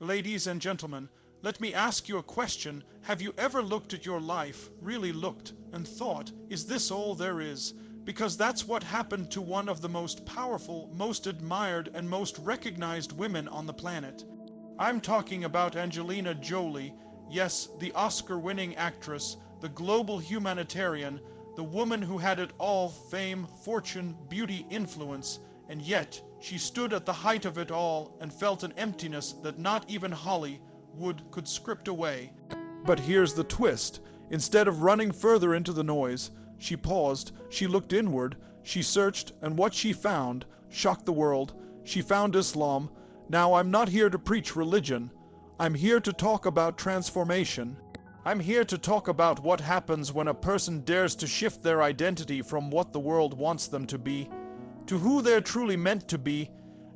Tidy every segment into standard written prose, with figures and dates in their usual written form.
Ladies and gentlemen, let me ask you a question. Have you ever looked at your life, really looked, and thought, is this all there is? Because that's what happened to one of the most powerful, most admired, and most recognized women on the planet. I'm talking about Angelina Jolie, yes, the Oscar-winning actress, the global humanitarian, the woman who had it all: fame, fortune, beauty, influence, and yet she stood at the height of it all and felt an emptiness that not even Hollywood could script away. But here's the twist. Instead of running further into the noise, she paused, she looked inward, she searched, and what she found shocked the world. She found Islam. Now, I'm not here to preach religion. I'm here to talk about transformation. I'm here to talk about what happens when a person dares to shift their identity from what the world wants them to be to who they're truly meant to be.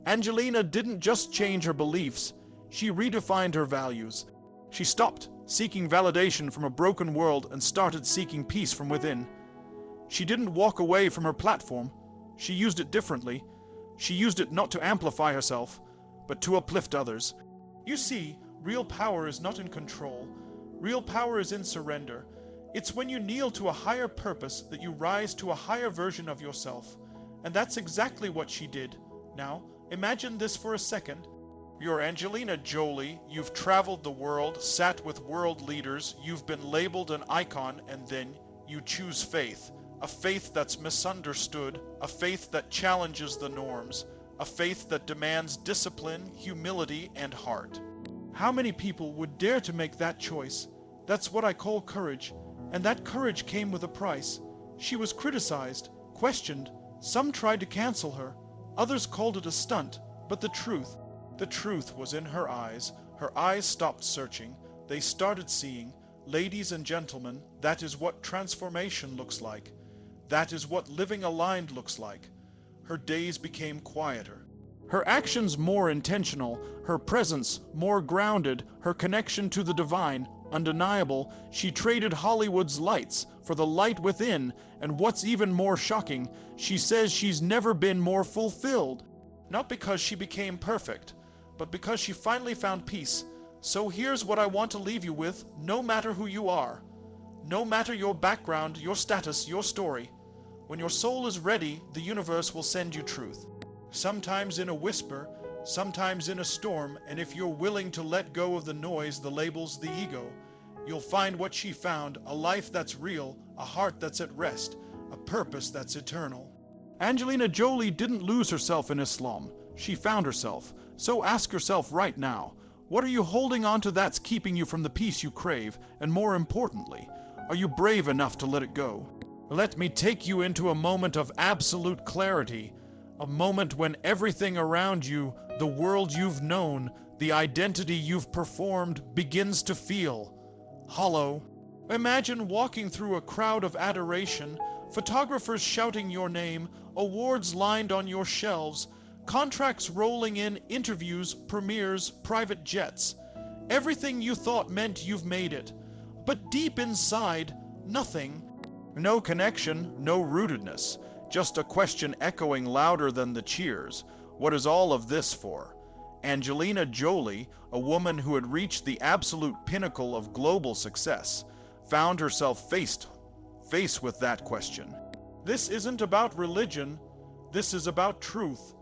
Angelina didn't just change her beliefs, she redefined her values. She stopped seeking validation from a broken world and started seeking peace from within. She didn't walk away from her platform. She used it differently. She used it not to amplify herself, but to uplift others. You see, real power is not in control. Real power is in surrender. It's when you kneel to a higher purpose that you rise to a higher version of yourself. And that's exactly what she did. Now, imagine this for a second. You're Angelina Jolie, you've traveled the world, sat with world leaders, you've been labeled an icon, and then you choose faith. A faith that's misunderstood, a faith that challenges the norms, a faith that demands discipline, humility, and heart. How many people would dare to make that choice? That's what I call courage. And that courage came with a price. She was criticized, questioned. Some tried to cancel her. Others called it a stunt. But the truth was in her eyes. Her eyes stopped searching. They started seeing. Ladies and gentlemen, that is what transformation looks like. That is what living aligned looks like. Her days became quieter. Her actions more intentional, her presence more grounded, her connection to the divine undeniable. She traded Hollywood's lights for the light within, and what's even more shocking, she says she's never been more fulfilled. Not because she became perfect, but because she finally found peace. So here's what I want to leave you with, no matter who you are, no matter your background, your status, your story. When your soul is ready, the universe will send you truth. Sometimes in a whisper, sometimes in a storm, and if you're willing to let go of the noise, the labels, the ego, you'll find what she found: a life that's real, a heart that's at rest, a purpose that's eternal. Angelina Jolie didn't lose herself in Islam. She found herself. So ask yourself right now, what are you holding on to that's keeping you from the peace you crave? And more importantly, are you brave enough to let it go? Let me take you into a moment of absolute clarity. A moment when everything around you, the world you've known, the identity you've performed, begins to feel hollow. Imagine walking through a crowd of adoration, photographers shouting your name, awards lined on your shelves, contracts rolling in, interviews, premieres, private jets. Everything you thought meant you've made it. But deep inside, nothing. No connection, no rootedness. Just a question echoing louder than the cheers. What is all of this for? Angelina Jolie, a woman who had reached the absolute pinnacle of global success, found herself faced with that question. This isn't about religion. This is about truth.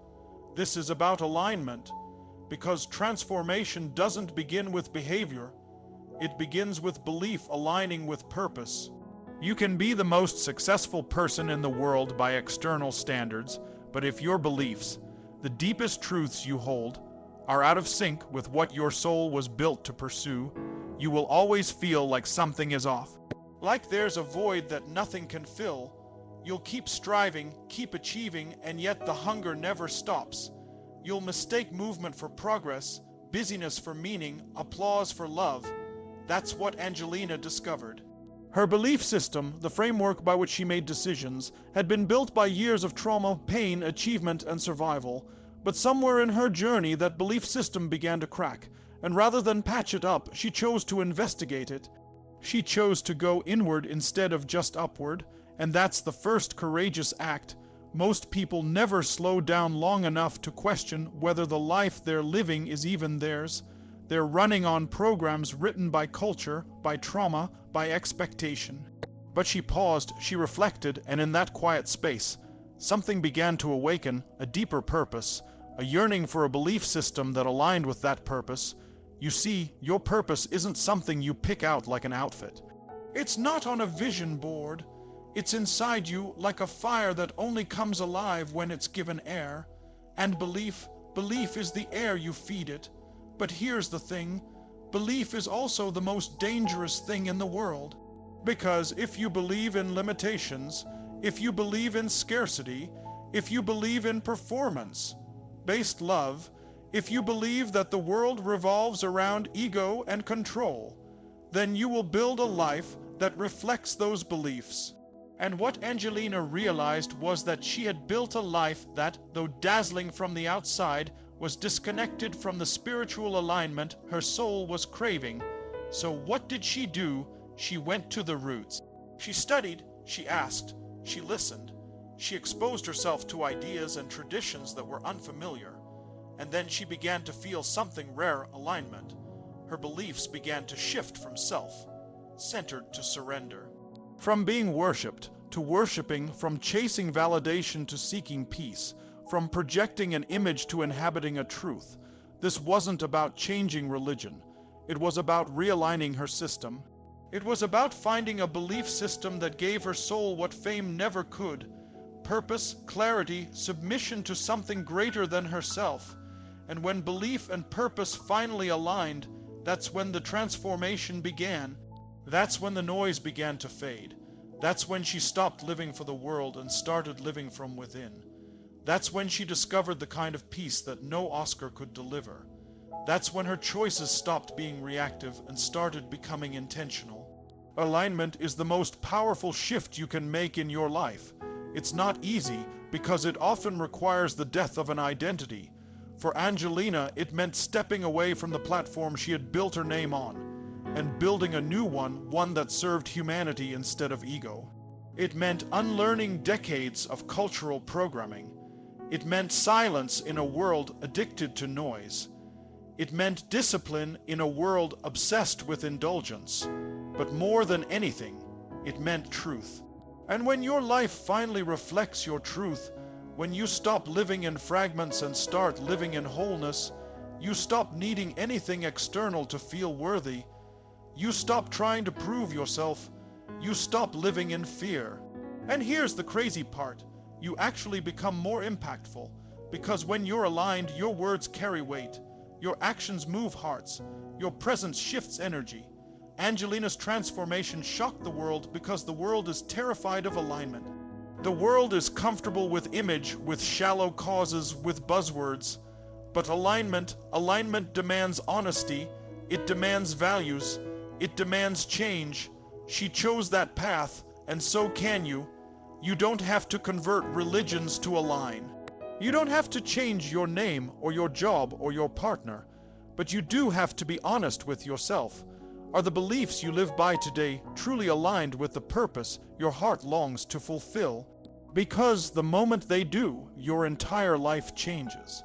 This is about alignment. Because transformation doesn't begin with behavior. It begins with belief aligning with purpose. You can be the most successful person in the world by external standards, but if your beliefs, the deepest truths you hold, are out of sync with what your soul was built to pursue, you will always feel like something is off. Like there's a void that nothing can fill. You'll keep striving, keep achieving, and yet the hunger never stops. You'll mistake movement for progress, busyness for meaning, applause for love. That's what Angelina discovered. Her belief system, the framework by which she made decisions, had been built by years of trauma, pain, achievement, and survival. But somewhere in her journey, that belief system began to crack, and rather than patch it up, she chose to investigate it. She chose to go inward instead of just upward, and that's the first courageous act. Most people never slow down long enough to question whether the life they're living is even theirs. They're running on programs written by culture, by trauma, by expectation. But she paused, she reflected, and in that quiet space, something began to awaken, a deeper purpose, a yearning for a belief system that aligned with that purpose. You see, your purpose isn't something you pick out like an outfit. It's not on a vision board. It's inside you like a fire that only comes alive when it's given air. And belief is the air you feed it. But here's the thing, belief is also the most dangerous thing in the world. Because if you believe in limitations, if you believe in scarcity, if you believe in performance-based love, if you believe that the world revolves around ego and control, then you will build a life that reflects those beliefs. And what Angelina realized was that she had built a life that, though dazzling from the outside, was disconnected from the spiritual alignment her soul was craving. So what did she do? She went to the roots. She studied, she asked, she listened. She exposed herself to ideas and traditions that were unfamiliar. And then she began to feel something rare alignment. Her beliefs began to shift from self-centered to surrender. From being worshipped to worshiping, from chasing validation to seeking peace, from projecting an image to inhabiting a truth. This wasn't about changing religion. It was about realigning her system. It was about finding a belief system that gave her soul what fame never could. Purpose, clarity, submission to something greater than herself. And when belief and purpose finally aligned, that's when the transformation began. That's when the noise began to fade. That's when she stopped living for the world and started living from within. That's when she discovered the kind of peace that no Oscar could deliver. That's when her choices stopped being reactive and started becoming intentional. Alignment is the most powerful shift you can make in your life. It's not easy because it often requires the death of an identity. For Angelina, it meant stepping away from the platform she had built her name on and building a new one that served humanity instead of ego. It meant unlearning decades of cultural programming. It meant silence in a world addicted to noise. It meant discipline in a world obsessed with indulgence. But more than anything, it meant truth. And when your life finally reflects your truth, when you stop living in fragments and start living in wholeness, you stop needing anything external to feel worthy. You stop trying to prove yourself. You stop living in fear. And here's the crazy part. You actually become more impactful, because when you're aligned, your words carry weight, your actions move hearts, your presence shifts energy. Angelina's transformation shocked the world because the world is terrified of alignment. The world is comfortable with image, with shallow causes, with buzzwords. But alignment demands honesty, it demands values, it demands change. She chose that path, and so can you. You don't have to convert religions to align. You don't have to change your name or your job or your partner, but you do have to be honest with yourself. Are the beliefs you live by today truly aligned with the purpose your heart longs to fulfill? Because the moment they do, your entire life changes.